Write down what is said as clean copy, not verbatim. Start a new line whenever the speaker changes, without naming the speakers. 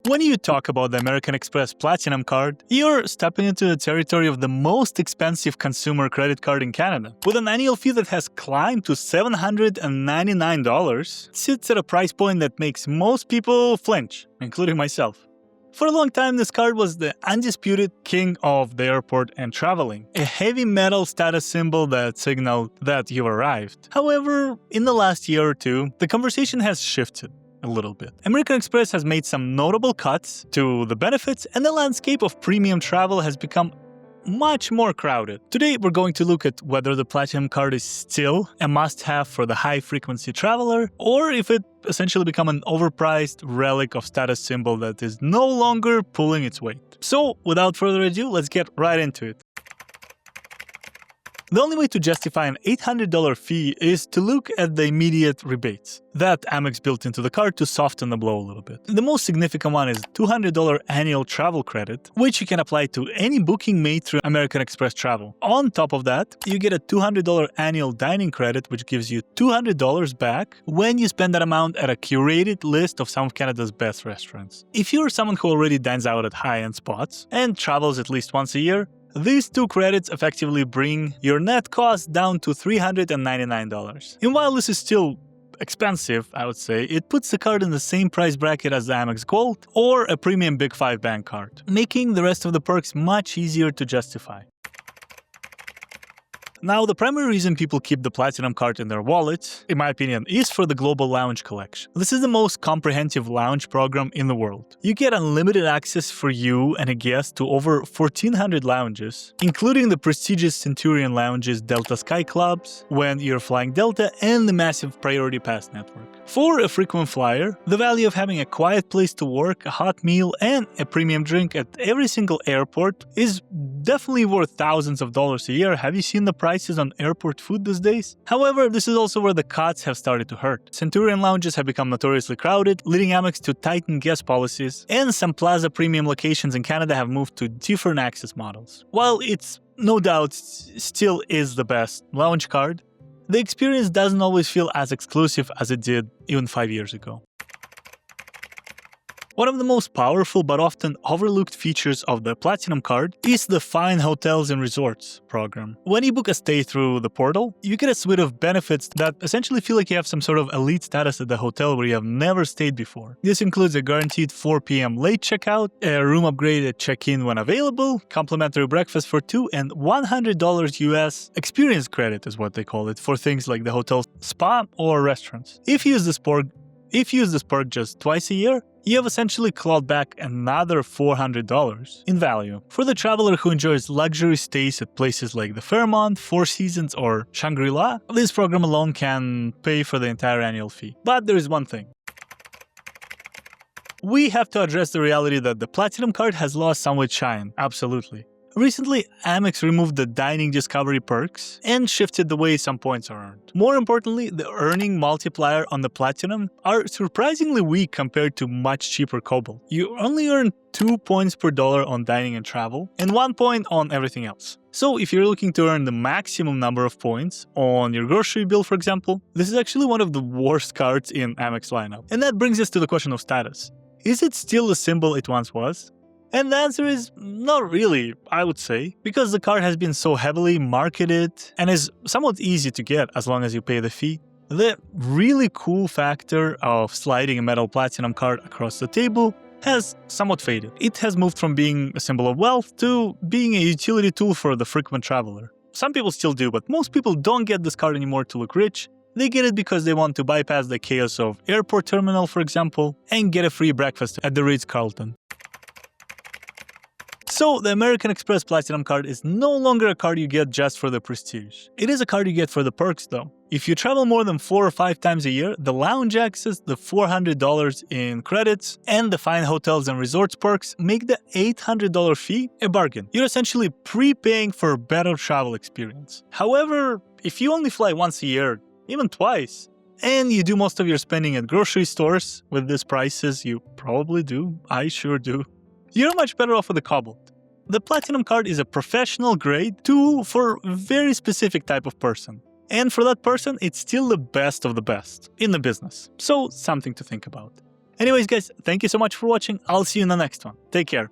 When you talk about the American Express Platinum Card, you're stepping into the territory of the most expensive consumer credit card in Canada. With an annual fee that has climbed to $799, it sits at a price point that makes most people flinch, including myself. For a long time, this card was the undisputed king of the airport and traveling, a heavy metal status symbol that signaled that you've arrived. However, in the last year or two, the conversation has shifted a little bit. American Express has made some notable cuts to the benefits, and the landscape of premium travel has become much more crowded. Today, we're going to look at whether the Platinum Card is still a must-have for the high-frequency traveler, or if it essentially become an overpriced relic of status symbol that is no longer pulling its weight. So, without further ado, let's get right into it. The only way to justify an $800 fee is to look at the immediate rebates that Amex built into the card to soften the blow a little bit. The most significant one is $200 annual travel credit, which you can apply to any booking made through American Express Travel. On top of that, you get a $200 annual dining credit, which gives you $200 back when you spend that amount at a curated list of some of Canada's best restaurants. If you're someone who already dines out at high-end spots and travels at least once a year, these two credits effectively bring your net cost down to $399. And while this is still expensive, I would say, it puts the card in the same price bracket as the Amex Gold or a premium Big 5 bank card, making the rest of the perks much easier to justify. Now, the primary reason people keep the Platinum Card in their wallet, in my opinion, is for the Global Lounge Collection. This is the most comprehensive lounge program in the world. You get unlimited access for you and a guest to over 1,400 lounges, including the prestigious Centurion lounges, Delta Sky Clubs, when you're flying Delta, and the massive Priority Pass network. For a frequent flyer, the value of having a quiet place to work, a hot meal, and a premium drink at every single airport is definitely worth thousands of dollars a year. Have you seen the prices on airport food these days? However, this is also where the cuts have started to hurt. Centurion lounges have become notoriously crowded, leading Amex to tighten guest policies, and some Plaza premium locations in Canada have moved to different access models. While it's no doubt still is the best lounge card, the experience doesn't always feel as exclusive as it did even 5 years ago. One of the most powerful but often overlooked features of the Platinum Card is the Fine Hotels and Resorts program. When you book a stay through the portal, you get a suite of benefits that essentially feel like you have some sort of elite status at the hotel where you have never stayed before. This includes a guaranteed 4 p.m. late checkout, a room upgrade at check-in when available, complimentary breakfast for two, and $100 US experience credit is what they call it for things like the hotel spa or restaurants. If you use this perk just twice a year, you have essentially clawed back another $400 in value. For the traveler who enjoys luxury stays at places like the Fairmont, Four Seasons, or Shangri-La, this program alone can pay for the entire annual fee. But there is one thing. We have to address the reality that the Platinum Card has lost some of its shine, absolutely. Recently, Amex removed the dining discovery perks and shifted the way some points are earned. More importantly, the earning multiplier on the Platinum are surprisingly weak compared to much cheaper Cobalt. You only earn 2 points per dollar on dining and travel, and 1 point on everything else. So if you're looking to earn the maximum number of points on your grocery bill, for example, this is actually one of the worst cards in Amex lineup. And that brings us to the question of status. Is it still the symbol it once was? And the answer is not really, I would say, because the card has been so heavily marketed and is somewhat easy to get as long as you pay the fee. The really cool factor of sliding a metal Platinum Card across the table has somewhat faded. It has moved from being a symbol of wealth to being a utility tool for the frequent traveler. Some people still do, but most people don't get this card anymore to look rich. They get it because they want to bypass the chaos of airport terminal, for example, and get a free breakfast at the Ritz-Carlton. So, the American Express Platinum Card is no longer a card you get just for the prestige. It is a card you get for the perks though. If you travel more than 4 or 5 times a year, the lounge access, the $400 in credits, and the Fine Hotels and Resorts perks make the $800 fee a bargain. You're essentially prepaying for a better travel experience. However, if you only fly once a year, even twice, and you do most of your spending at grocery stores with these prices, you probably do, I sure do, you're much better off with the Cobalt. The Platinum Card is a professional-grade tool for a very specific type of person. And for that person, it's still the best of the best in the business. So, something to think about. Anyways, guys, thank you so much for watching. I'll see you in the next one. Take care.